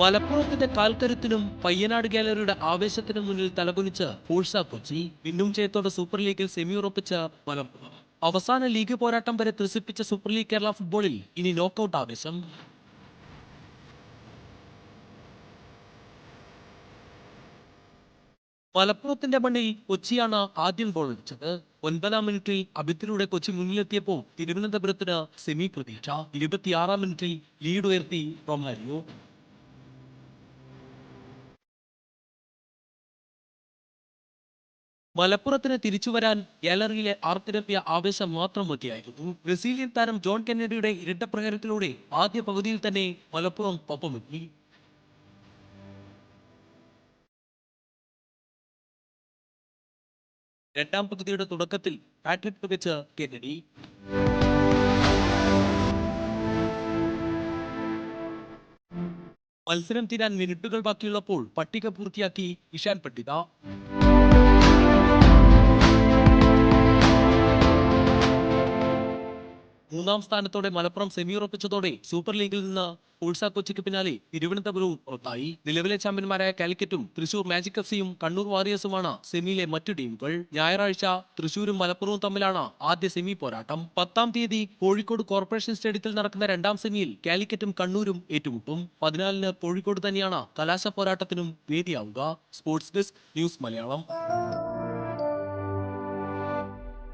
മലപ്പുറത്തിന്റെ കാൽക്കരുത്തിനും പയ്യനാട് ഗാലറിയുടെ ആവേശത്തിനും മുന്നിൽ തലകുനിച്ച് ഫോഴ്സ കൊച്ചി. മിന്നും ജയത്തോടെ സൂപ്പർ ലീഗിൽ സെമി ഉറപ്പിച്ച മലപ്പുറം. അവസാന ലീഗ് പോരാട്ടം വരെ ത്രസിപ്പിച്ച സൂപ്പർ ലീഗ് കേരള ഫുട്ബോളിൽ ഇനി നോക്കൌട്ട് ആവേശം. മലപ്പുറത്തിന്റെ മണ്ണിൽ കൊച്ചിയാണ് ആദ്യം ഗോൾ അടിച്ചത്. 9-ാം മിനിറ്റിൽ അബിത്തിലൂടെ കൊച്ചി മുന്നിലെത്തിയപ്പോൾ തിരുവനന്തപുരത്തിന് സെമി പ്രതീക്ഷ. 26-ാം മിനിറ്റിൽ ലീഡ് ഉയർത്തി റൊമാരിയോ. മലപ്പുറത്തിന് തിരിച്ചുവരാൻ ഗാലറിയിലെ ആർത്തിരപ്പിയ ആവേശം മാത്രം മതിയായിരുന്നു. ബ്രസീലിയൻ താരം ജോൺ കെന്നഡിയുടെ ഇരട്ടപ്രഹരത്തിലൂടെ ആദ്യ പകുതിയിൽ തന്നെ മലപ്പുറം ഒപ്പമെത്തി. രണ്ടാം പകുതിയുടെ തുടക്കത്തിൽ ഹാട്രിക് മികച്ച കെന്നഡി. മത്സരം തീരാൻ മിനിറ്റുകൾ ബാക്കിയുള്ളപ്പോൾ പട്ടിക പൂർത്തിയാക്കി ഇഷാൻ പട്ടിക. മൂന്നാം സ്ഥാനത്തോടെ മലപ്പുറം സെമി ഉറപ്പിച്ചതോടെ സൂപ്പർ ലീഗിൽ നിന്ന് ഫോഴ്സ കൊച്ചിക്ക് പിന്നാലെ തിരുവനന്തപുരവും പുറത്തായി. നിലവിലെ ചാമ്പ്യന്മാരായ കാലിക്കറ്റും തൃശൂർ മാജിക് എഫ്സിയും കണ്ണൂർ വാരിയേഴ്സുമാണ് സെമിയിലെ മറ്റു ടീമുകൾ. ഞായറാഴ്ച തൃശൂരും മലപ്പുറവും തമ്മിലാണ് ആദ്യ സെമി പോരാട്ടം. 10-ാം തീയതി കോഴിക്കോട് കോർപ്പറേഷൻ സ്റ്റേഡിയത്തിൽ നടക്കുന്ന രണ്ടാം സെമിയിൽ കാലിക്കറ്റും കണ്ണൂരും ഏറ്റുമുട്ടും. 14-ന് കോഴിക്കോട് തന്നെയാണ് കലാശ പോരാട്ടത്തിനും വേദിയാവുക. Sports desk, news Malayalam.